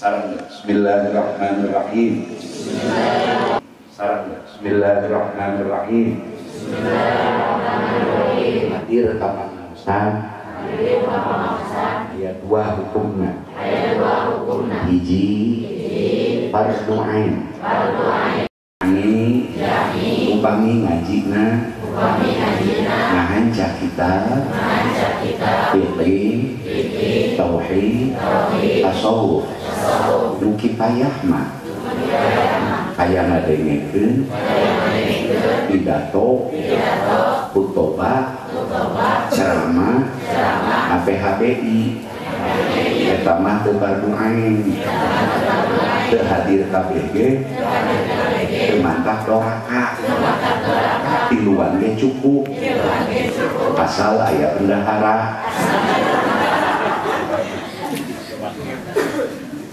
Sarang Bismillahirrahmanirrahim. Sarang Bismillahirrahmanirrahim. Hadir kapan Ustaz? Ayat 2 hukumna. Hiji fardu ain. Upami ngajina ngahanca kita fiqih tauhid tasawuf nu kifayah mah aya ngadengekeun pidato khutbah ceramah PHBI eta mah teu fardu ain teu hadir KBG teu mantap doraka tiluan ge cukup asal aya bendahara.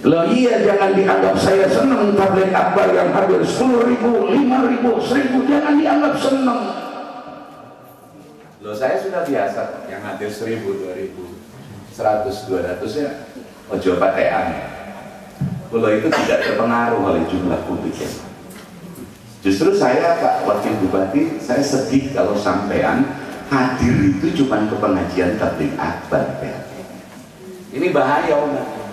Loh iya, jangan dianggap saya senang tabligh akbar yang hadir 10.000, 5.000, 1.000, jangan dianggap senang. Loh saya sudah biasa yang hadir 1.000, 2.000, 100, 200 ya ojo patean. Kalau itu tidak terpengaruh oleh jumlah publik. Justru saya Pak Wakil Bupati, saya sedih kalau sampean hadir itu cuma ke pengajian tabligh akbar. Ini bahaya umat.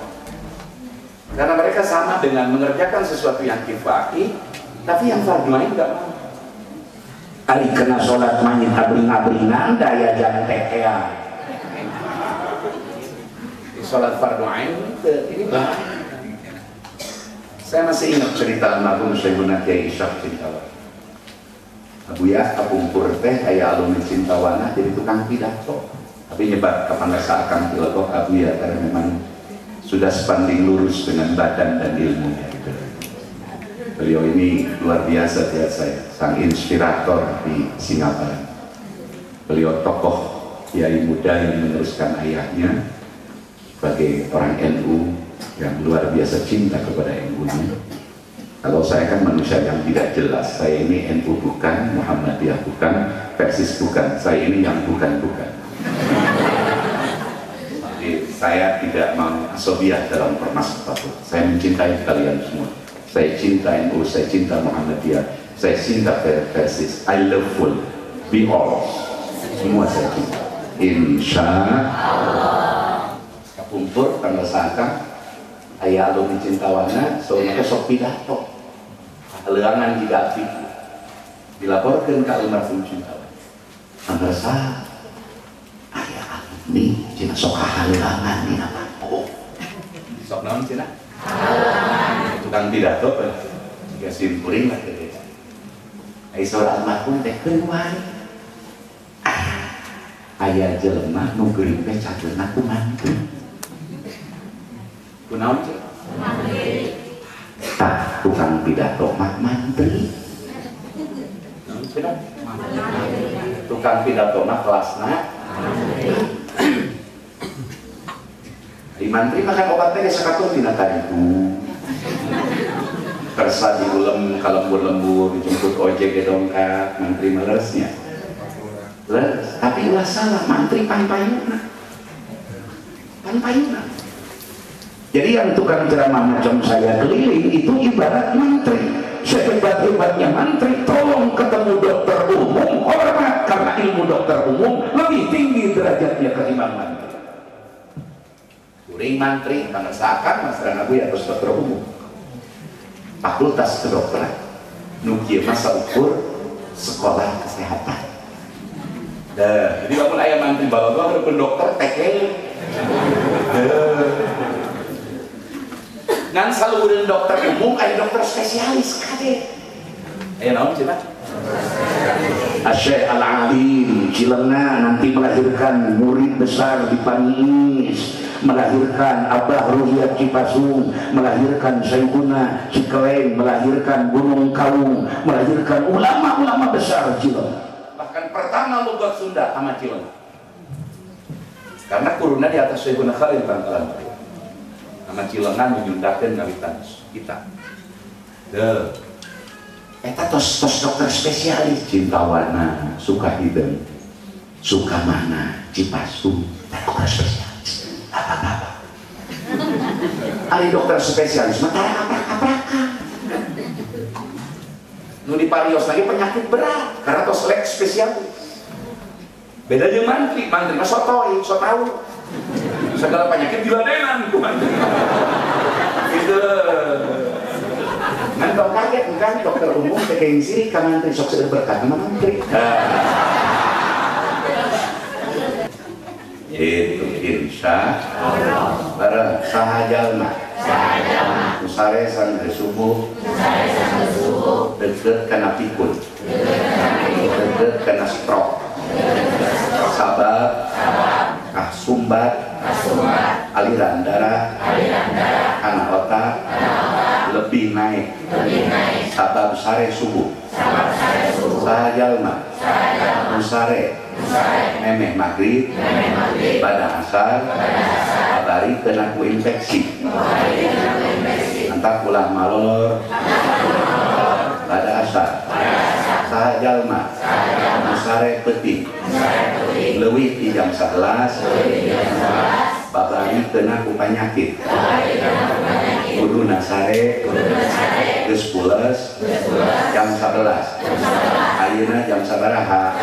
Karena mereka sama dengan mengerjakan sesuatu yang kifai, tapi yang fardu ain nggak mau. Ari kena sholat main abring-abringan daya jangan tekean. Sholat fardu ain ini bahaya. Saya masih ingat cerita almarhum Syekhuna Kiai Isyaq Cintawan. Abu ya kapungkur teh aya alumni Cintawana jadi tukang pidato. Tapi nyebat kapan rasa akan pidato Abu ya karena memang sudah sebanding lurus dengan badan dan ilmunya. Beliau ini luar biasa ya saya, sang inspirator di Singapura. Beliau tokoh kiai muda yang meneruskan ayahnya sebagai orang NU yang luar biasa cinta kepada NU-nya. Kalau saya kan manusia yang tidak jelas, saya ini NU bukan, Muhammadiyah bukan, Persis bukan, saya ini yang bukan-bukan. Saya tidak mau asobiah dalam permas apapun. Saya mencintai kalian semua. Saya cinta NU, saya cinta Muhammadiyah, saya cinta Persis. I love full, be all. Semua saya cinta. Insya Allah. Kapumpur tanggal sangka, ayah alumni Cintawana, soalnya sok pidato. Leangan juga aktif. Dilaporkan ke almarhum Cintawana. Tanggal sangka. Nih, cina sok halangan nih apa? Oh, sok naon cina? Halangan. Tukang pidato kan? Ya simpuring lah gitu. Ai seorang almarhum teh keluar. Aya jelema nu geuring teh cageuna ku mantri. Kunaon cina? Mantri. Tah, tukang pidato mah mantri. Naon cina? Mantri. Tukang pidato mah kelasna mantri. Di mantri makan obatnya sekatun tina tariku kersa diulem kalembur-lembur dijemput ojek ke dongkak mantri melesnya les tapi ulah salah mantri pan-payuna jadi yang tukang ceramah macam saya keliling itu ibarat mantri. Sehebat-hebatnya mantri tolong ketemu dokter umum hormat karena ilmu dokter umum lebih tinggi derajatnya ketimbang mantri. Kuring mantri karena seakan masyarakat Abu ya terus dokter umum fakultas kedokteran nukia masa ukur sekolah kesehatan. Jadi bangun ayam mantri bawa ke dokter tekel ngan saluran dokter umum ada dokter spesialis kade ayo naon cina Syekh Al-Alim Cilenga nanti melahirkan murid besar di Paniis, melahirkan Abah Ruhiyat Cipasung, melahirkan Syekhuna Cikelen, melahirkan Gunung Kaung, melahirkan ulama-ulama besar Cilenga. Bahkan pertama logat Sunda sama Cilenga. Karena kuruna di atas Syekhuna Khalil Bangkalan. Sama Cilenga menyundakan ngawitan kita. Eta tos dokter spesialis Cintawana, Sukahideng, Sukamana, Cipasung, dokter spesialis. Apa-apa. Ari dokter spesialis mah tara aprak-aprakan. Nu di parios lagi penyakit berat karena tos lek spesialis. Beda jeung mantri mah sotoy, so tahu. Segala penyakit diladenan ku mantri. Gitu. Ngan tong kaget kan dokter umum teh keing siri ka mantri sok seueur berkat mah mantri. Itu insya Allah bareng saha jalma saresan subuh deket kana pikun deket kana stroke sabab sumbat aliran darah kana otak lebih naik sabab sare subuh saha jalma sare memeh maghrib pada asar abari kena ku infeksi antak ulah malolor pada asar saha jalma sare peti leuwih di jam 11 babari kena ku panyakit kuduna sare geus pules jam 11 ayeuna jam sabaraha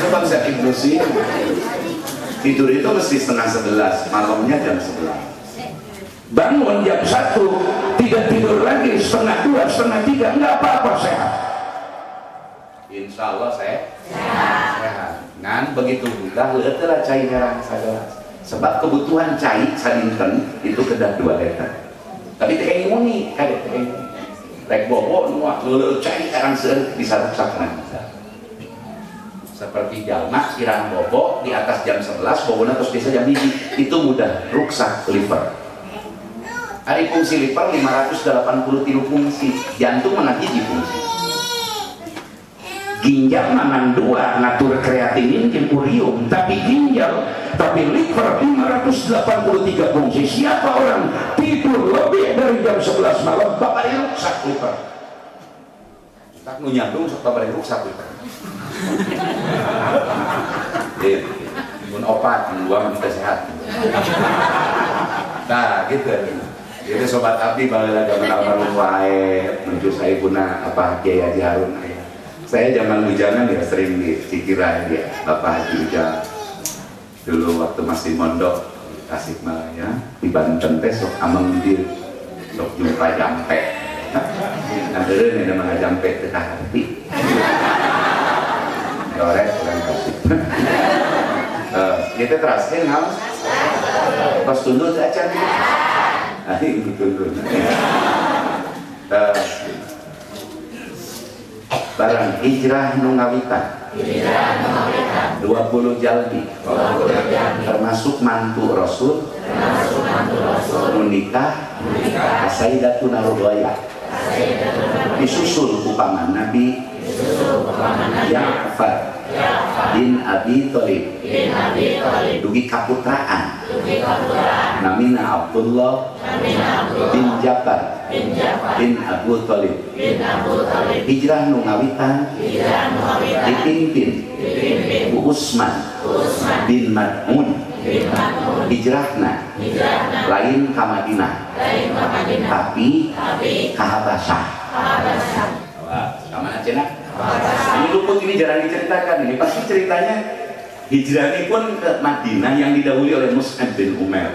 bangsa inklusi tidur itu mesti setengah 11 malamnya jam 11 bangun jam 1 tidak tidur lagi setengah 2 setengah 3 enggak apa-apa sehat insya Allah sehat ngan begitu juga leuteulah cai herang sagala sebab kebutuhan cai sadinten itu kedah 2 liter tapi teh muni kade teh rek bobo nu leuleuh cai herang seueur disaruk-sarukna seperti jalma kirang bobo di atas jam 11 bobona terus bisa jam 1 itu mudah ruksak liver. Hari fungsi liver 583 fungsi, jantung mana hiji fungsi. Ginjal mangan 2 ngatur kreatinin jeung urium, tapi liver 583 fungsi. Siapa orang tidur lebih dari jam 11 malam bakal ruksak liver. Tak nu nyandung sok bakal ruksak liver. Mun opat dua kita sehat. Nah gitu. Jadi sobat abdi balik lagi mengenal baru wae menuju saya guna apa Kiai Haji Harun. Saya zaman bujangan ya sering di Cikira dia Bapak Haji Ujang. Dulu waktu masih mondok Tasikmalaya di Banten teh sok ameng di sok jumpa jampe. Nah deureun ada mah jampe teh ka hati. Dorek dan kasih. Kita terasin harus pas tunduk aja nih. Ini tunduk. Barang hijrah nu ngawitan 20 jaldi termasuk mantu Rasul nikah Sayyidatuna Ruqayyah disusul ku paman Nabi Ja'far bin Abi Thalib dugi kaputraan namina Abdullah bin Ja'far bin Abu Thalib hijrah nu ngawitan dipimpin ku Utsman bin Mad'un hijrahna lain ka Madinah tapi ka Habasyah kamana cenah ini luput ini jarang diceritakan ini pasti ceritanya hijrah ini pun ke Madinah yang didahului oleh Mus'ab bin Umair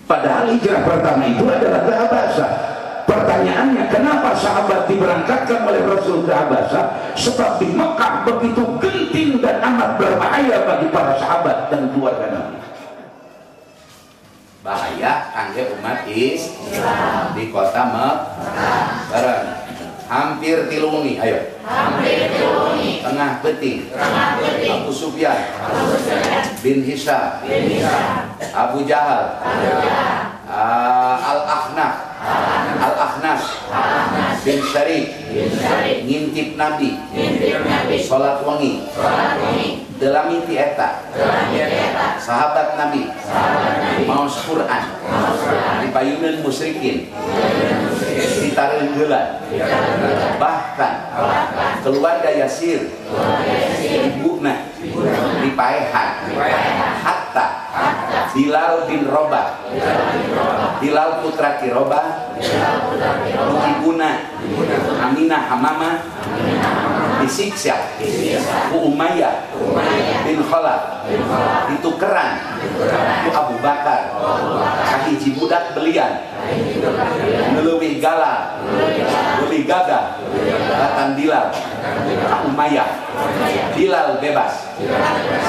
padahal hijrah pertama itu adalah ke Habasyah. Pertanyaannya kenapa sahabat diberangkatkan oleh Rasul ke Habasyah? Sebab di Mekah begitu genting dan amat berbahaya bagi para sahabat dan keluarga Nabi. Bahaya kangge umat Islam di kota Mekah. Hampir tilungi, ayo. Hampir tilungi. Tengah peti. Abu Sufyan bin Hisham. Abu Jahal. Al-Akhnas bin Syarif ngintip Nabi sholat wengi delami ti eta sahabat Nabi maos Quran dipayuneun musyrikin ditareun heula bahkan keluarga Yasir, ibuna dipaehan, hatta Bilal bin Robah, Bilal putra Kirobah, ibuna Aminah Hamamah disiksa, Umayyah bin Khalaf ditukeran ku Abu Bakar kahiji budak belian ngeleuwih galah leuwih gagah datang Bilal ka Umayyah. Bilal bebas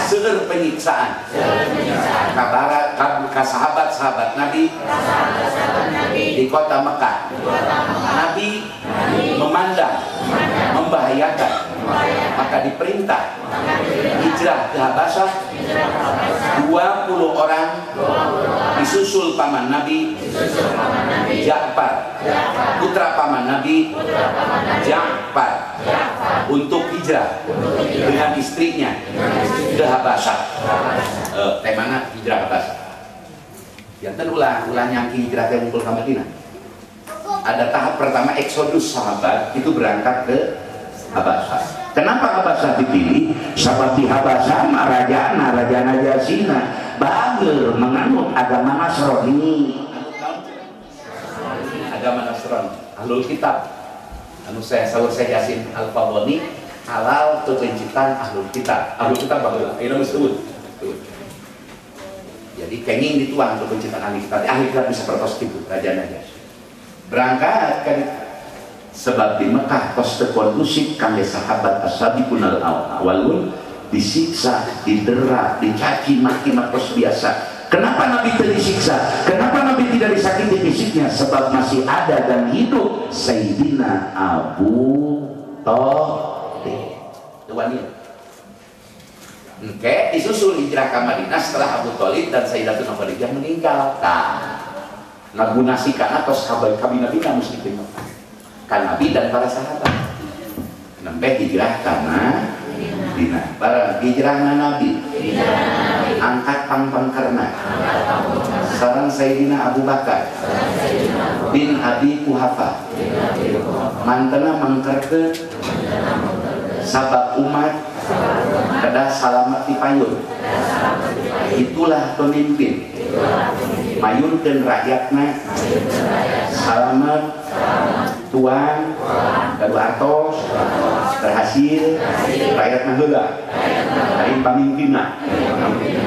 seueur penyiksaan ka sahabat-sahabat Nabi di kota Mekah. Nabi memandang membahayakan, maka diperintah hijrah ke Habasyah. 20 orang disusul paman Nabi Ja'far, putra paman Nabi Ja'far, untuk hijrah dengan istrinya ke Habasyah. Temana hijrah Habasyah. Yang terulah nyangki hijrah ke ngumpul ke Madinah. Ada tahap pertama eksodus sahabat itu berangkat ke Habasyah. Kenapa Habasyah dipilih? Sebab di Habasyah raja Najasina bager menganut agama Nasrani. Agama Nasrani, ahlul kitab. Anu saya Yasin Al-Fadhoni halal kebencitan ahlul kitab. Ahlul kitab bagus. Ini disebut. Jadi kenging dituang kebencitan ahlul kitab. Ahlul kitab bisa pertos itu raja Najasyi. Berangkat kan sebab di Mekah tos teu kondusif kangge sahabat as-sabiqun al-awwalun disiksa, didera, dicaci maki matos biasa. Kenapa Nabi tidak disiksa? Kenapa Nabi tidak disakiti fisiknya? Sebab masih ada dan hidup Sayyidina Abu Thalib. Tuannya. Oke, disusul hijrah ke Madinah setelah Abu Thalib dan Sayyidatuna Khadijah meninggal. Nagunasikan atau sahabat kami Nabi kamu sedikit kan Nabi dan para sahabat nambah hijrah karena Madinah barang hijrah Nabi angkat pangkarna sareng Sayyidina Abu Bakar bin Abi Quhafa mantena mangkerkeun sabab umat kedah salamet di payun. Itulah pemimpin mayunkeun rakyatna salamet tuan kadu artos berhasil rakyatna heula lain pamimpinna.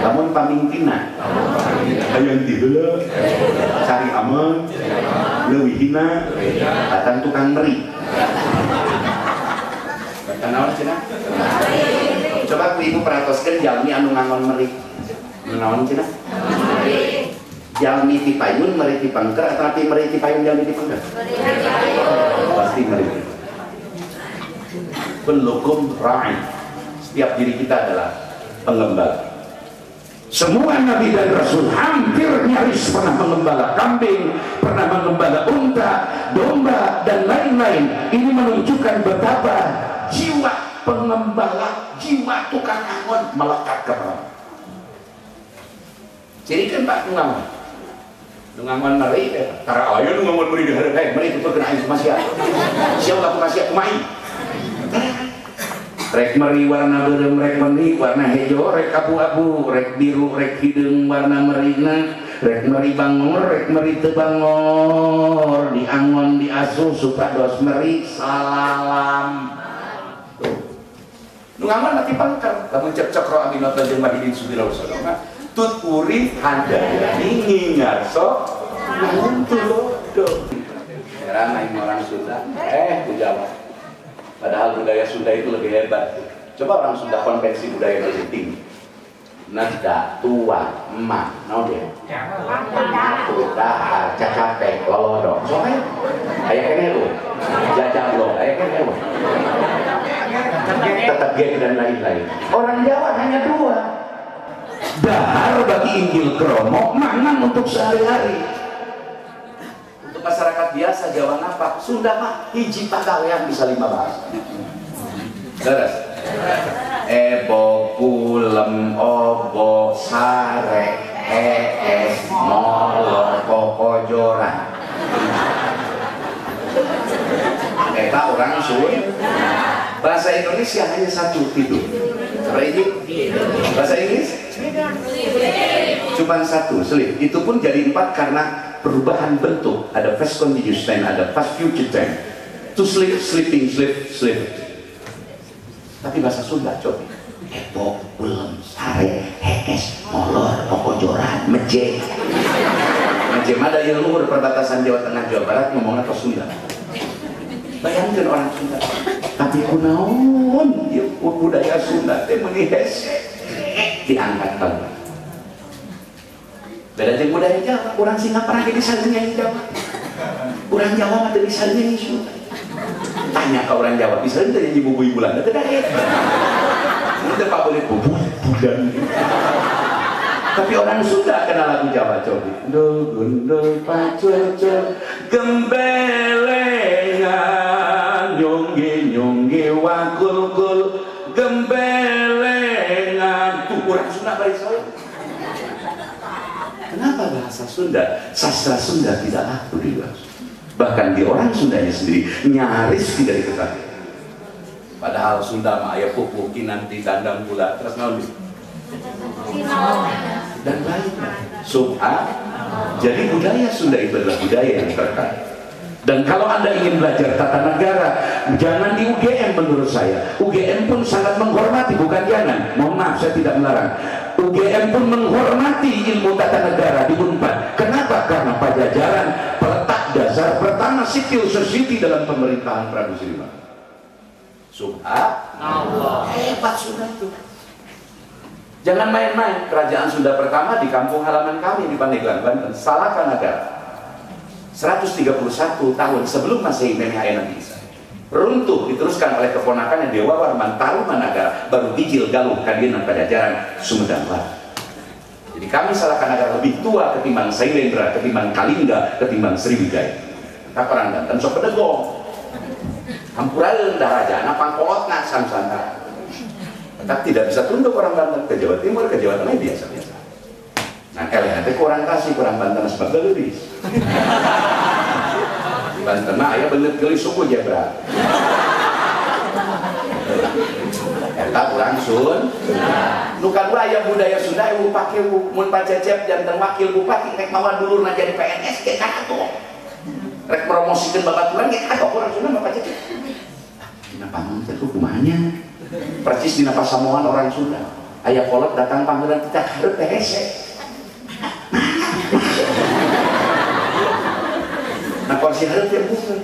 Lamun pamimpinna hayang di heula cari aman leuwihina datang tukang meri. Naon cenah? Coba ku ibu peratoskeun jalmi anu ngangon meri. Naon cenah? Jalmi ti payun meri ti pangker atau ti meri ti payun jalmi ti pangker? Pasti meri. Kullukum ra'i. Setiap diri kita adalah pengembala. Semua nabi dan rasul hampir nyaris pernah mengembala kambing, pernah mengembala unta, domba dan lain-lain. Ini menunjukkan betapa jiwa pengembala, jiwa tukang angon melekat ke bawah. Jadi kan Pak Nungangon, Nungangon meri, tara ayo Nungangon meri di hari meri itu perkenaan manusia. Siapa manusia kumai? Rek meri warna beureum, rek meri warna hejo, rek abu-abu, rek biru, rek hideung warna merina, rek meri bangor, rek meri teu bangor, diangon diasuh supados meri salalam. Nungangon nanti pangker, lamun cek cokro aminota jeung mahidin subira usodona, tut urip handayani ngingarso nguntulodo. Heran aing orang Sunda, Jawa. Padahal budaya Sunda itu lebih hebat. Coba orang Sunda konvensi budaya lebih tinggi. Nada, tua, emak, naon dia? Dahar, cacapek, lolodok. Soalnya, aya kene lu. Jajang lo, aya kene lu. Tetap geng dan lain-lain. Orang Jawa hanya dua. Dahar bagi Injil Kromo, mangan untuk sehari-hari. Untuk masyarakat biasa Jawa Napak, Sunda mah hiji pagawean bisa 5 bahasa. Terus ebo, kulem, obo, sare, molor, kokojoran. Eta orang Sunda. Bahasa Indonesia hanya satu, tidur. Ready? Bahasa Inggris? Cuma satu, sleep. Itu pun jadi 4 karena perubahan bentuk. Ada past continuous tense, ada past future tense. To sleep, sleeping, sleep, sleep. Tapi bahasa Sunda coba. Epo, ulem, sare, hekes, molor, pokojoran, meje. Meje ada yang luar perbatasan Jawa Tengah, Jawa Barat ngomongnya ke Sunda. Bayangkan orang Sunda. Tapi kunaon, ya budaya Sunda teh meuni hese diangkat kalau. Beda jeung budaya Jawa, orang Singapura ge bisa nyanyi Jawa. Orang Jawa mah teu bisa nyanyi Sunda. Tanya ke orang Jawa, bisa nyanyi bubui bulan teh dah. Itu Pak boleh bubui bulan. Tapi orang Sunda kenal lagu Jawa coba. Dul gundul pacul-cul gembelengan nyongge wakul-kul gembelengan. Tuh orang Sunda bari saya. Kenapa bahasa Sunda? Sastra Sunda tidak laku dibahas. Bahkan di orang Sundanya sendiri nyaris tidak diketahui. Padahal Sunda mah aya pupuki nanti dandang gula terus naon dan lainnya. Jadi budaya Sunda itu adalah budaya yang terkait. Dan kalau Anda ingin belajar tata negara, jangan di UGM menurut saya. UGM pun sangat menghormati, bukan jangan. Mohon maaf, saya tidak melarang. UGM pun menghormati ilmu tata negara di Unpad. Kenapa? Karena Pajajaran peletak dasar pertama civil society dalam pemerintahan Prabu Siliwangi. Subhanallah. Hebat Sunda itu. Jangan main-main. Kerajaan Sunda pertama di kampung halaman kami di Pandeglang, Banten, Salakanaga. 131 tahun sebelum Masehi Meme Ayah Nabi Isa. Runtuh diteruskan oleh keponakannya Dewa Warman Tarumanagara, baru Bijil Galuh Kadianan Pajajaran Sumedang Barat. Jadi kami Salakanaga lebih tua ketimbang Sailendra, ketimbang Kalingga, ketimbang Sriwijaya. Kita orang Banten sok pedegong. Hampuraeun darajana pangkolotna samsantara. Tetap tidak bisa tunduk orang Banten ke Jawa Timur, ke Jawa Tengah biasa-biasa. Nah, nanti kurang kasih, kurang Banten sebab gelis. Banten mah aya bener gelis suku jebra. Eta kurang Sun. Nu kadua aya budaya Sunda ibu pake mun pacecep janten wakil bupati rek mawa dulurna jadi PNS ge katoh. Rek promosikeun babaturan ge katoh urang Sunda mah pacecep. Dina panggung teh kumanya. Percis dina pasamuan orang Sunda. Aya kolot datang panggilan kita hareup teh hese. Nah kursi hareup teh bukan.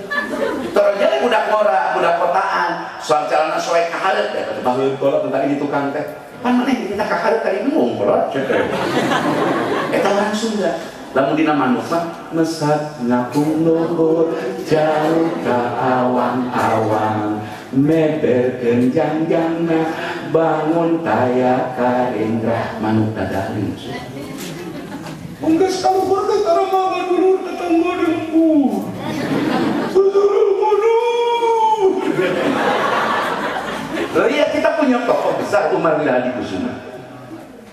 Torongnya budak ngora, budak kotaan. Soal calana soek ka hareup teh teh baheun kolot tadi di tukang teh. Pan maneh kita ka hareup tadi bingung kolot. Eta orang Sunda. Lamun dina manuk mah mesat ngapung luhur jauh ka awang-awang. Meberkeun jangjangna bangun taya karindra manuk dadaling. Unggas kamu berkat aramaga dulur tetangga lembur. Iya kita punya tokoh besar Umar bin Hadi Kusuma.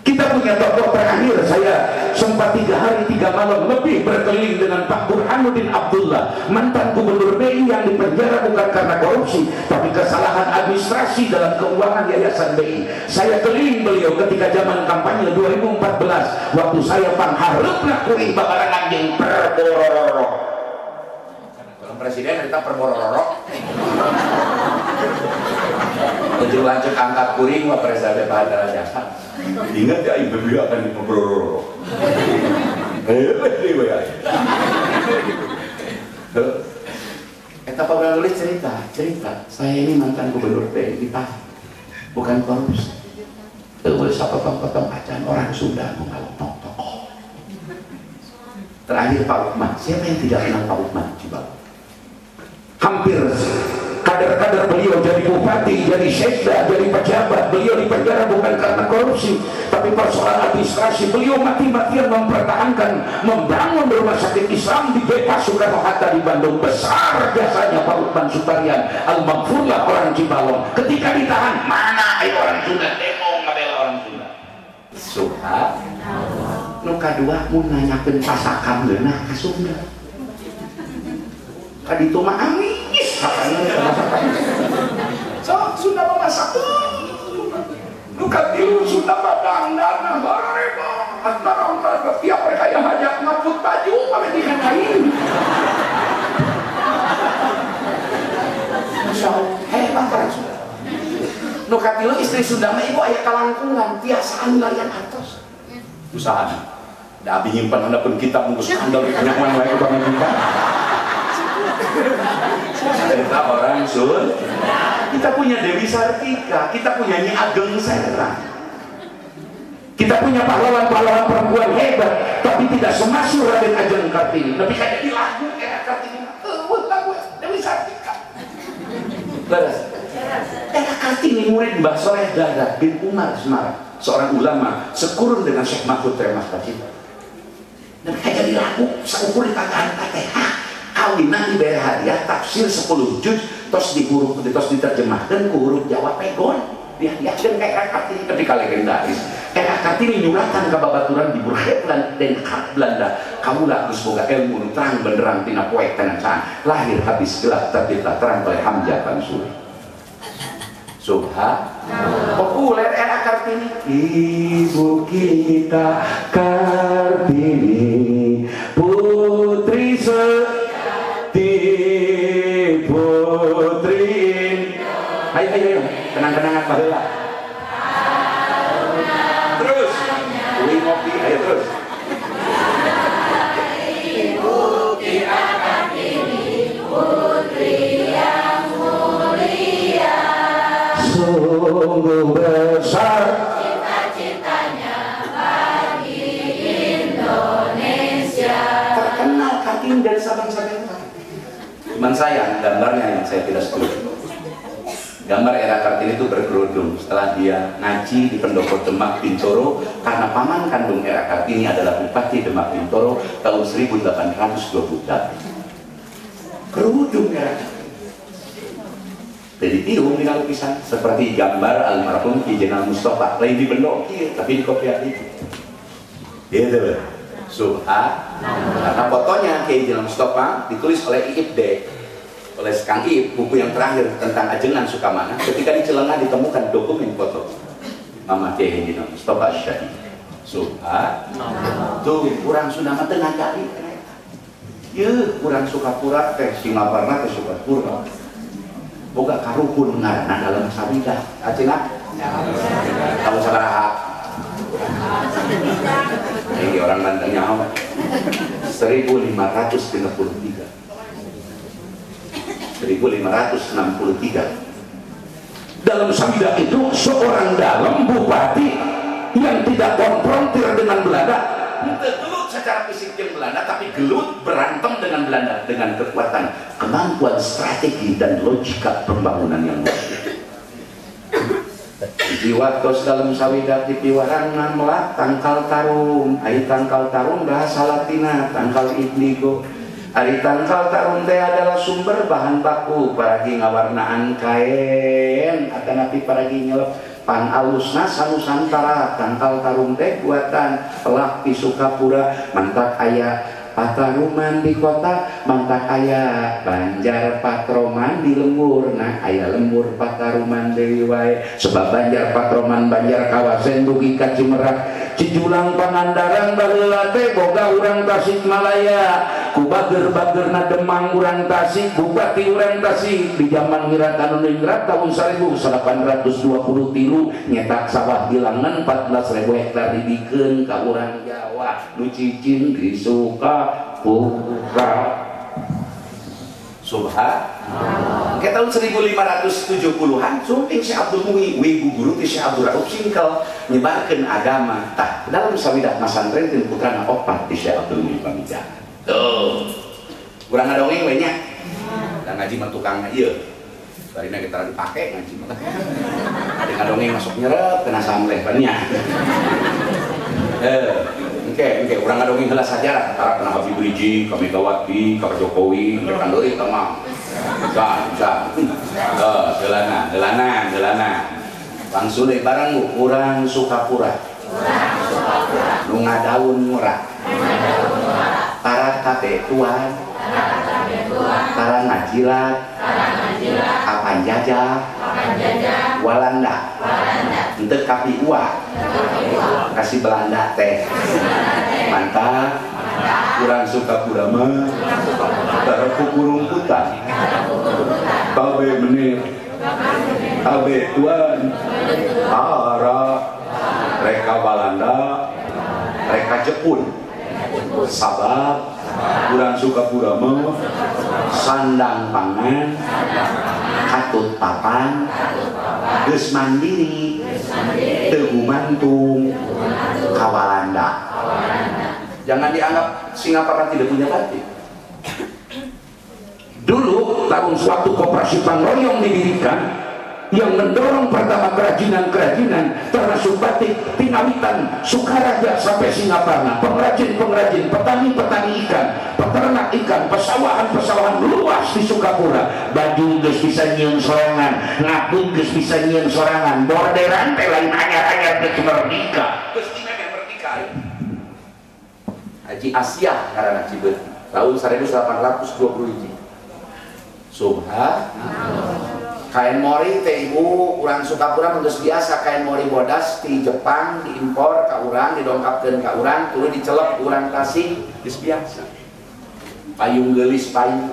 Kita punya tokoh terakhir, saya sempat 3 hari 3 malam lebih berkeliling dengan Pak Burhanuddin Abdullah, mantan gubernur BI yang dipenjara bukan karena korupsi, tapi kesalahan administrasi dalam keuangan Yayasan BI. Saya keliling beliau ketika zaman kampanye 2014, waktu saya pangharepna kuring babarengan jeung perborororo. Kalau presiden kita perborororo. Lanjut angkat kuring wa presiden pada jasa. Ingat ya ibu akan diperbororo. Eta pernah nulis cerita. Saya ini mantan gubernur BI di Pah, bukan korupsi. Terus apa potong acan orang Sunda mengalami tokoh. Terakhir Pak Uthman. Siapa yang tidak kenal Pak Uthman? Coba. Hampir kader-kader beliau jadi bupati, jadi sekda, jadi pejabat. Beliau dipenjara bukan karena korupsi, tapi persoalan administrasi. Beliau mati-matian mempertahankan, membangun rumah sakit Islam di Bebas Soekarno-Hatta di Bandung. Besar jasanya Pak Uthman Sutarian Al-Maghfurlah orang Cibalong. Ketika ditahan, mana ayo orang Sunda demo ngabela orang Sunda. Subhanallah. Nu kadua mun nanyakeun pasakam leunah ka Sunda. Kaditu mah amis. So standarnya bareng antara tiap mereka yang hajat ngaput baju pakai ikan kain. Masya Allah, hebat kan sudah. Nu katilu istri Sunda mah ibu aya kalangkungan tiasaan larian atos. Usaha. Da abi nyimpen handapun kitab bungkus kandel nyaman wae banget kita. Kita orang Sun. Kita punya Dewi Sartika, kita punya Nyi Ageng Serang. Kita punya pahlawan-pahlawan perempuan hebat, tapi tidak semasyhur Raden Ajeng Kartini. Lebih kayak di lagu era Kartini. Lagu Dewi Sartika. Leres. Era Kartini murid Mbah Soleh Dadah bin Umar Semarang, seorang ulama sekurun dengan Syekh Mahfud Tremah Kacita. Dan kayak di lagu seukur ditagaan Fatihah, kawinan dibayar hadiah tafsir 10 juz, tos diterjemahkan ke huruf Jawa pegon. Dihadiahkan kayak era Kartini ketika legendaris. Era Kartini nyuratan ke babaturan di Burgerland Den Haag Belanda. Kamulah geus boga ilmu nu terang benderang tina poek tenacaan. Lahir habis gelap terbitlah terang oleh Hamzah Mansur. Subhanallah. Populer era Kartini. Ibu kita Kartini, putri seti, putri. Ayo, tenang-tenangan baheula. Terus, uwi ngopi, ayo terus. Ibu kita Kartini, putri yang mulia. Sungguh besar cita-citanya bagi Indonesia. Terkenal Kartini dari Sabang-Sabang. Cuman sayang gambarnya yang saya tidak setuju. Gambar era Kartini itu berkerudung setelah dia ngaji di pendopo Demak Bintoro, karena paman kandung era Kartini adalah Bupati Demak Bintoro tahun 1828. Kerudung era Kartini. Jadi tiung di lukisan seperti gambar almarhum Ki Jenderal Mustafa, lain di bendok tapi di kopiah itu. Gitu loh. Karena fotonya Ki Jenderal Mustafa ditulis oleh Iip oleh Kang Iip, buku yang terakhir tentang Ajengan Sukamana. Ketika di Celengan ditemukan dokumen foto Mama Kiai Jenderal Mustafa Syahid. Tuh kurang sudah mah tengah cari. Ye, kurang Sukapura teh Singaparna teh Sukapura. Boga karukun ngaranna dalam sabida. Acina? Tahu sabaraha? Ini orang Banten nyawa. 1563. 1563. Dalam sabida itu seorang dalam bupati yang tidak konfrontir dengan Belanda, gelut secara fisik dengan Belanda, tapi gelut berantem dengan Belanda dengan kekuatan, kemampuan strategi dan logika pembangunan yang luar biasa. Jiwatos dalam sawidat dipiwaran melat tangkal tarung, ai tangkal tarung bahasa Latina tangkal indigo. Ari tangkal tarung teh adalah sumber bahan baku paragi ngawarnaan kain atanapi paragi nyelep pan alusna sanusantara. Tangkal tarung teh buatan pelak di Sukapura, mantak aya Pataruman di kota, mantak aya Banjar Patroman di lembur. Nah aya lembur Pataruman deui wae, sebab Banjar Patroman Banjar kawasan dugi ka Cimerak. Cijulang Pangandaran baheula teh boga urang Tasikmalaya, ku bager-bagerna Demang urang Tasik, bupati urang Tasik di zaman Ngirat anu ningrat tahun 1823 nyetak sawah Gilangan 14.000 hektar dibikeun ka urang Jawa nu cicing di Sukapura. Subhanallah. Ke tahun 1570-an sumping si Abdul Muhi wibu guru ti si Abdul Rauf Singkel nyebarkeun agama. Tah dalam sawidat masantren teh putrana opat ti si Abdul Muhi Pamijahan. Tuh. Urang ngadongeng we nya. Da ngaji mah tukang ieu. Barina kita dipake ngaji mah. Ada ngadongeng masuk nyerep kena samleh banyak. Oke, orang ngadongeng heula sajarah antara kena Habib Rizik, ka Megawati, ka Jokowi, mereka deui tamang. Bisa. Delana. Langsung deui barang urang Sukapura. Nu ngadaun murah. Para kabeh tuan. Para ngajilat. Apa kapanjajah Walanda untuk kapi uang kasih Belanda teh mantap kurang suka kurama taruh kurumputan kabe menir kabe tuan arah reka Belanda reka Jepun sabab kurang suka kurama sandang pangan katut papan geus mandiri teu gumantung ka Walanda. Jangan dianggap Singapura tidak punya batik. Dulu tahun suatu koperasi pangroyong didirikan yang mendorong pertama kerajinan-kerajinan termasuk batik, pinawitan, Sukaraja sampai Singapura, pengrajin-pengrajin, petani-petani ikan, peternak ikan, pesawahan-pesawahan luas di Sukapura. Baju geus bisa nyieun sorangan, ngapun geus bisa nyieun sorangan, borderan teh lain anyar-anyar geus merdeka. Geus yang merdeka. Haji Asia karena Cibeut tahun 1820. Subhanallah. Kain mori teh ibu urang Sukapura geus biasa kain mori bodas di Jepang diimpor ka urang didongkapkeun ka urang tuluy dicelep urang Tasik geus biasa. Payung geulis payung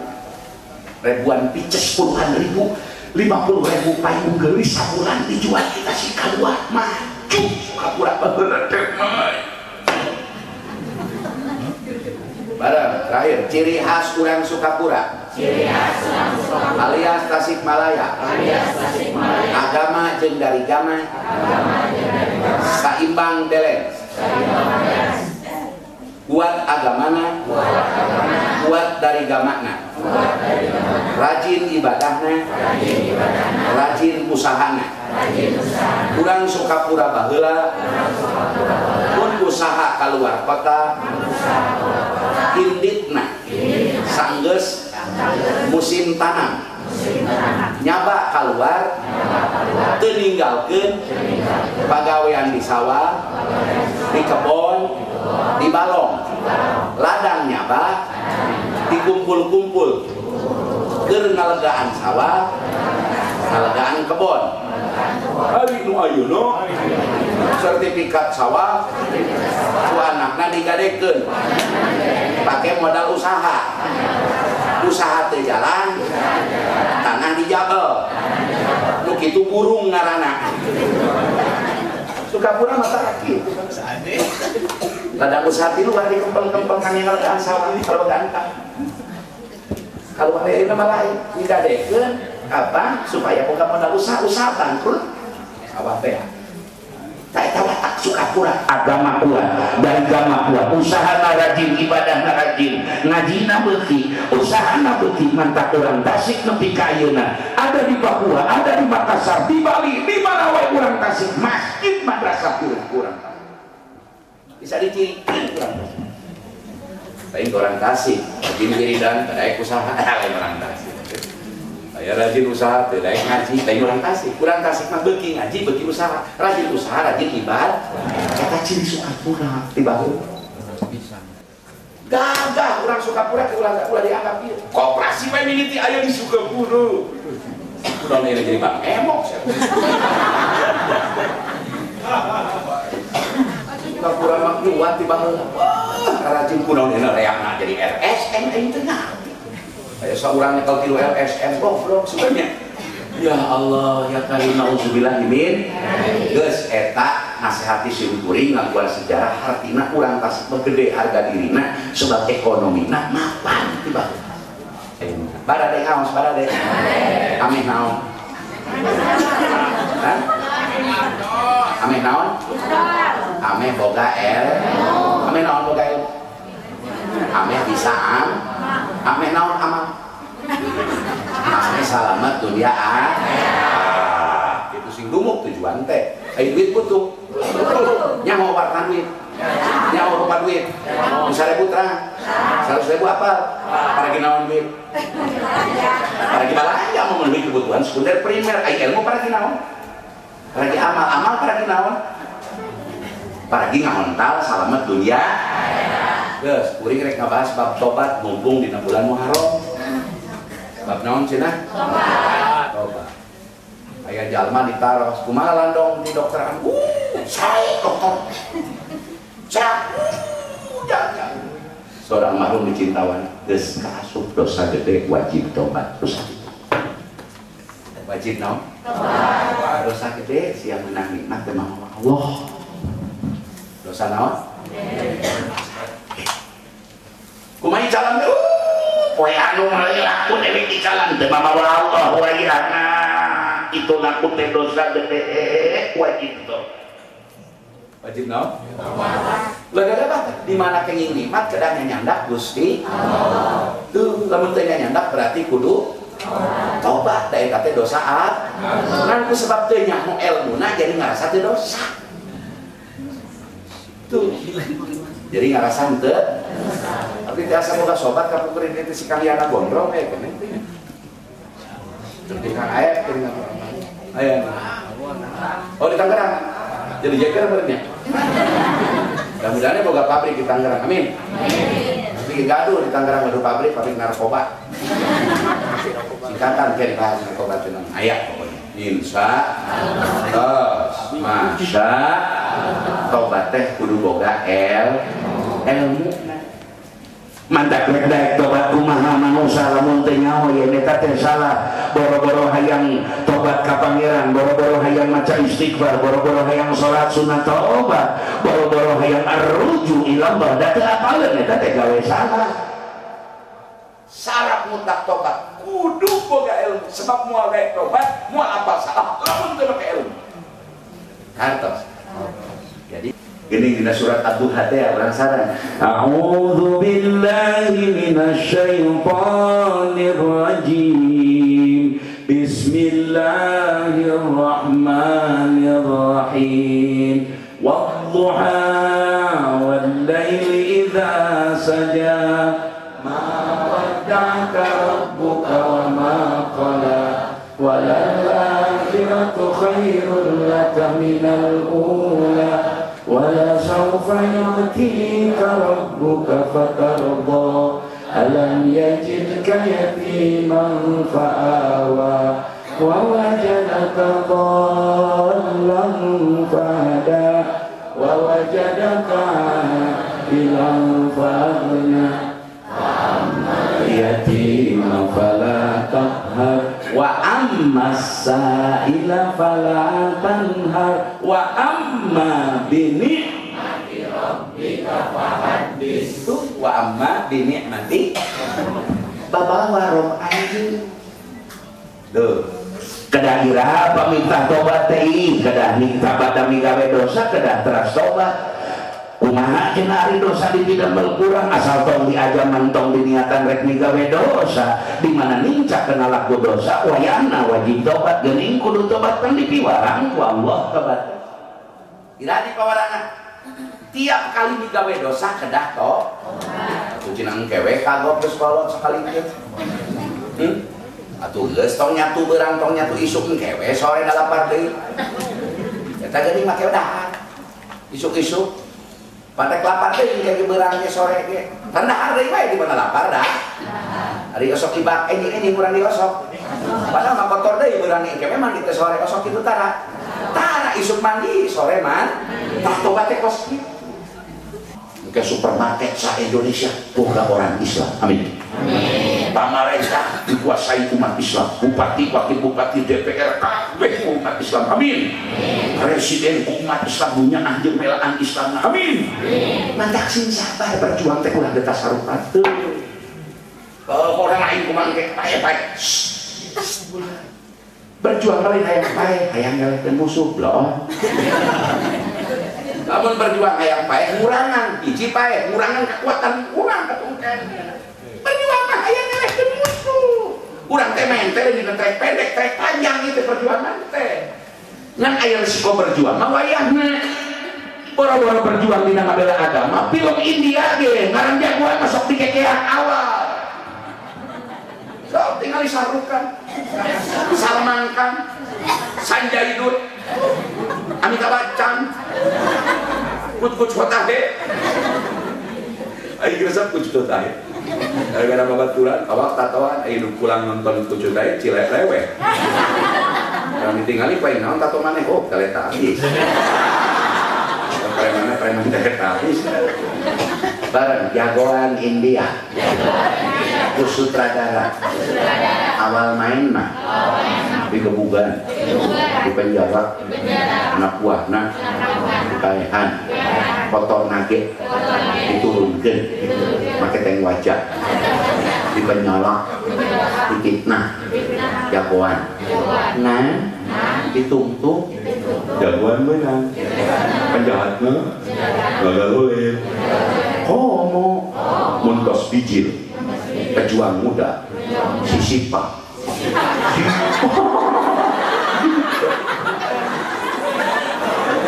ribuan pices puluhan ribu 50.000 payung geulis sabulan dijual di Tasik kaluar maju Sukapura baheula teh mah. Barang terakhir ciri khas urang Sukapura alias Tasikmalaya agama jeung dari gama saimbang deleng kuat agamana kuat dari gamana rajin ibadahna rajin usahana urang Sukapura baheula pun usaha kaluar kota inditna sanggeus musim tanam nyaba keluar teu ninggalkeun pagawean di sawah di kebon di balong ladang nyaba dikumpul-kumpul keur ngalegaan sawah ngalegaan kebon hari nu ayeuna sertifikat sawah ku anakna digadekeun pakai modal usaha teu jalan tanah dijagel nu kitu burung ngaranna Sukapura mata kitu ladang usaha tilu bari kempeng-kempeng kang ngalegaan sawah kalau gantang kalau aya nama lain digadekeun apa supaya boga modal usaha bangkrut sawah teh tak watak Sukapura agama kuat dari agama kuat usaha rajin ibadah rajin ngajina beuki usahana beuki mantap urang Tasik nepi ka ayeuna ada di Papua ada di Makassar di Bali di mana wae urang Tasik masjid madrasah urang bisa dicirikeun urang Tasik lain orang Tasik rajin wiridan daek usaha lain orang Tasik ya rajin usaha teh daek ngaji teh urang Tasik mah beuki ngaji beuki usaha rajin usaha rajin ibadah kata ciri Sukapura di baheula gagah urang Sukapura ke urang ulah dianggap ieu koperasi bae mimiti aya di Sukapura udah jadi bang emok Sukapura mah kuat di baheula rajin kunaon reakna jadi RSM teh nabi aya saurang nyekel tilu LSM goblok sebenarnya ya Allah ya karim nauzubillah min geus eta nasihati si Uturing ngaguan sejarah hartina urang Tasik gede harga dirina sebab ekonomina mapan tiba barade ngaos barade ameh naon ameh naon ameh boga ameh naon boga ameh bisa ameh naon amal ameh salamet dunia itu sing dumuk tujuan teh ai duit butuh nyaho wartan duit nyaho rupa duit 1.000 terang 100.000 apa para ginaon duit para balanja memenuhi kebutuhan sekunder primer ai ilmu para ginaon para amal para ginaon para ngontal salamet dunia geus kuring rek ngabahas bab tobat mumpung dina bulan Muharram bab naon cenah Coba. Aya jalma ditaros, kumaha landong di dokteran. Saya dokter. Saya jangan. Seorang mahrum dicintawan, geus kaasup dosa gede wajib tobat. Dosa gede. Wajib naon? Tobat. Dosa gede siang menang nikmat teh mah Allah. Dosa naon? Kumaha jalan teh? Poe anu laku dewe di jalan teh mah Allah wayana. Itu laku teh dosa gede wajib tobat. Wajib naon? Lega apa? Di mana kenging nikmat kedah nyandak Gusti Allah. Tuh, lamun teu nyandak berarti kudu tobat. Da eta teh dosa ngan ku sebab teu nyaho elmuna jadi ngarasa teu dosa. Tuh. Jadi ngarasa teu. Tapi tiasa boga sobat ka pukeun teh si kaliana gondrong we keneh teh. Terus kang aya teh aya. Oh di Tangerang. Jadi jaga berarti. Mudah-mudahan boga pabrik di Tangerang. Amin. Bikin gaduh di Tangerang, gaduh pabrik narkoba. Singkatan kayak dibahas narkoba cuman ayak pokoknya. Insya Allah. Masya tobat teh kudu boga ilmu. Mantak daek tobat kumaha manusa lamun teu nyaho ye eta teh salah. Boro-boro hayang tobat ka pangeran, boro-boro hayang maca istighfar, boro-boro hayang salat sunat tobat, boro-boro hayang arruju ila Allah, da teu apaleun eta teh gawe salah. Syarat mutlak tobat kudu boga ilmu, sebab moal daek tobat, moal apa salah lamun teu make ilmu. Kantos. Jadi gini dina surat Ad-Duha teh urang sareng. A'udzu billahi minasy syaithanir rajim. Bismillahirrahmanirrahim. Wadduha wal laili idza saja. Ma wadda'aka rabbuka wa ma qala. Walal akhiratu khairul laka minal ula. وَلَسَوْفَ يُعْطِيكَ رَبُّكَ فَتَرْضَى أَلَمْ يَجِدْكَ يَتِيمًا فَآوَى وَوَجَدَكَ ضَالًّا فَهَدَى وَوَجَدَكَ عَائِلًا فَأَغْنَى وَأَمَّا الْيَتِيمَ فَلَا تَقْهَرْ وَأَمَّا السَّائِلَ فَلَا تَنْهَرْ وَأَمَّا بِنِعْمَةِ رَبِّكَ فَحَدِّثْ وَأَمَّا بِنِعْمَةِ babawa roh anjing. Duh, kedah iraha paminta tobat teh, kedah minta badami gawe dosa, kedah teras tobat. Kumaha cenah ari dosa dipidamel kurang asal tong diajaman tong diniatan rek migawe dosa, di mana nincak kena laku dosa wayana wajib tobat geuning kudu tobat kan dipiwarang ku Allah tobat. Ira di pawarangan tiap kali migawe dosa kedah tobat. Atuh cenah engkewe kagok geus kolot sakali teh. Atuh geus tong nyatu beurang tong nyatu isuk engkewe sore dalapar deui. Eta geuning make dahar. Isuk-isuk pada kelapar deh kayak berangnya sore ge. Tanda hari wae di mana lapar dah. Hari osok ibak ini kurang diosok. Padahal mah kotor deui berangnya ge memang kita sore osok itu tara. Tara isuk mandi sore man. Tah tobat teh kos kieu. Ke supermarket sa Indonesia boga orang Islam. Amin. Amin. Pamarentah dikuasai umat Islam. Bupati, wakil bupati, DPR kabeh umat Islam. Amin. Presiden umat Islam punya anjing melaan Islam. Amin. Mantak sing sabar berjuang teh ulah getas sarupat teu. Orang lain kumaha ge pae-pae. Berjuang lain hayang pae, hayang ngalehkeun musuh loh. Lamun berjuang hayang pae ngurangan, hiji pae ngurangan kekuatan urang katungken. Berjuang mah hayang ngalehkeun musuh. Urang teh mente dina trek pendek, trek panjang itu perjuangan teh. Ngan aya resiko berjuang mah wayahna. Boro-boro berjuang dina ngabela agama, film India ge ngaran jagoan masuk di kekean awal. Sok tinggal disarukan. Salman Khan, Sanjay Dutt, Amitabh Bachchan, Kuch Hota Hai. Ayo resep Kuch Hota Hai. Gara-gara babaturan, awak tatoan, hidup pulang nonton kucu tadi cilek lewe. Yang ditinggali paling naon tato maneh, oh kaleta habis. Preman kaleta habis. Bareng jagoan India. Itu sutradara. Awal main mah di kebugan, di penjara, anak buah, kekayahan, kotor nage, diturunkan, pakai tank wajah, di penjara, dikitnah, jagoan, ditungtung, jagoan menang, penjahatnya, gagal oleh, homo, muntos bijil, pejuang muda, sisipa.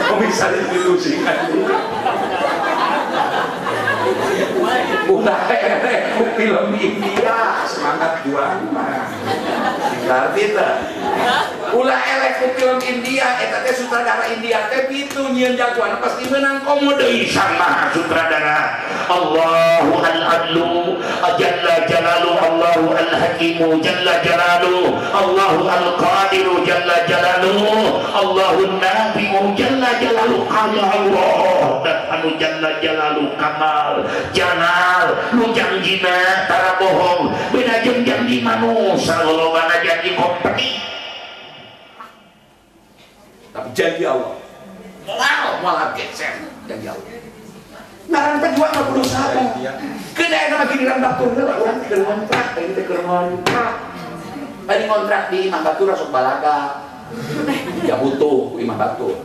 Kok bisa diilusikan? Udah film India, semangat juang mah. Ngerti tak? Ulah elek film India, eta teh sutradara India teh pitu nyieun jagoan pasti menang komo deui Sang Maha Sutradara. Allahu al-Adlu jalla jalalu, Allahu al-Hakimu jalla jalalu, Allahu al-Qadiru jalla jalalu, Allahu an-Nafi'u jalla jalalu. Allah dan anu jalla jalalu kamal janal nu janjina tara bohong beda jeung janji manusia lolobana janji kompeni. Tapi janji Allah malah geser janji Allah. Ngaran pejuang mah kudu sabar. Kedaena mah giliran batur heula urang teh keur ngontrak, teh teh keur ngontrak. Bari ngontrak di Imah Batur sok balaga. Ya butuh Imah Batur.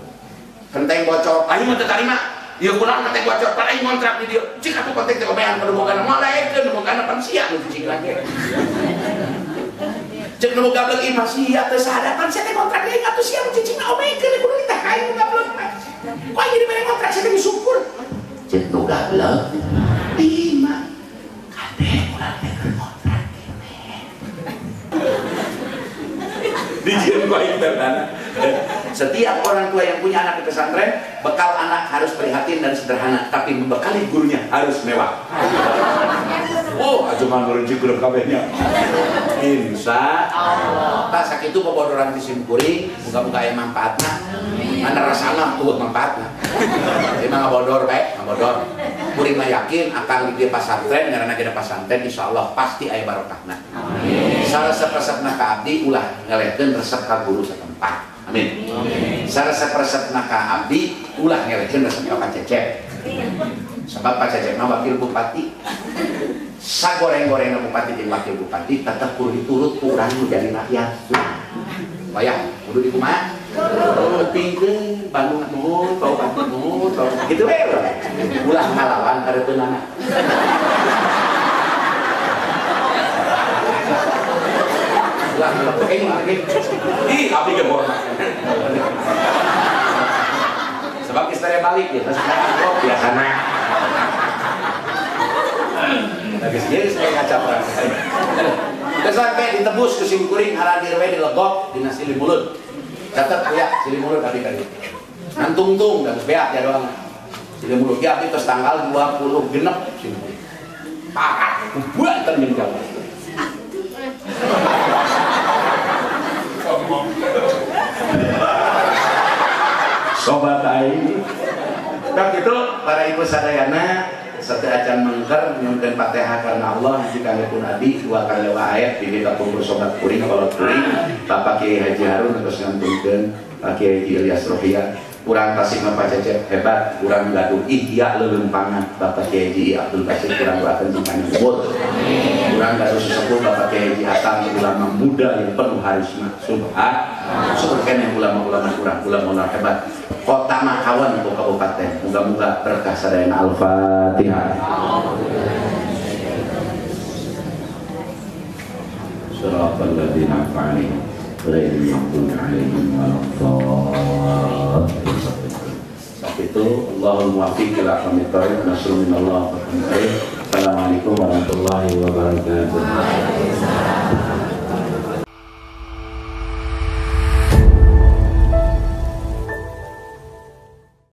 Kenteng bocor, aing mah teu tarima. Ieu kurang kenteng bocor, pan aing ngontrak di dieu. Cik atuh kontek teh omean kada boga moal laekeun boga pan sia nu cicing lagi. Cek nu gablek imah sia teu sadar pan sia teh kontrak deui atuh sia nu cicing omekeun kudu kita kain gablek. Kok jadi mere kontrak sia teh disumpul. Cek nu gablek imah kabeh urang teh keur kontrak kene. Dijieun ku aing teh. Setiap orang tua yang punya anak di pesantren, bekal anak harus prihatin dan sederhana, tapi membekali gurunya harus mewah. Oh, cuma ngerujuk guru kabehnya. Insya Allah. Tak sakit itu pebodoran di simkuring, muka-muka yang manfaatnya. Anda rasanya tuh manfaatnya. Emang ngabodor baik, ngabodor. Kuring mah yakin akan di pesantren, karena kita pesantren, insya Allah pasti aya barokahna. Saresep-resepna ka abdi ulah ngelekeun resep ka guru setempat. Amin. Saresep-resep ka abdi ulah ngelekeun resep ka Pak Cecep. Sebab Pak Cecep mah wakil bupati. Sagoreng-goreng bupati jeung wakil bupati tetep kudu diturut ku urang nu jadi rakyat. Bayang kudu dikumaha? Pingkeun Bandung nuhun, Kabupaten nuhun, kitu we. Ulah ngalawan kareuteunana. Ulah ih abdi ge borna. Sebab istri balik ya, sekarang kok biasana. Lagi sendiri saya ngaca perang. Udah sampai ditebus ke simkuring haradir we dilegok dina Sili Mulut. Catat ya Sili Mulut abdi kali. Nantungtung dan beat ya doang. Sili Mulut ya abdi tos tanggal 20 genep simkuring. Parah, buat termin jauh. Sobat aing. Tak itu para ibu sadayana serta acan mengker nyunkeun Fatihah karena Allah jika pun adi dua kali ayat di kumpul sobat kuring kolot kuring Bapak Kiai Haji Harun terus ngantunkeun Pak Kiai Haji Ilyas Rohia kurang tasik Pak Cecep hebat kurang gaduh ihya lelempangan Bapak Kiai Haji Abdul Qasim kurang doakeun jingkana umur kurang gaduh sesepuh Bapak Kiai Haji Hasan ulama muda yang penuh harisma subhan yang ulama-ulama kurang ulama hebat kota Makawan untuk kabupaten moga-moga berkah sadayana Al-Fatihah. Shiratal ladzina an'amta 'alaihim ghairil maghdubi 'alaihim waladdallin. Sampai itu Allahul muwaffiq ila aqwamit thoriq nasrun minallah wa fatihah. Assalamualaikum warahmatullahi wabarakatuh.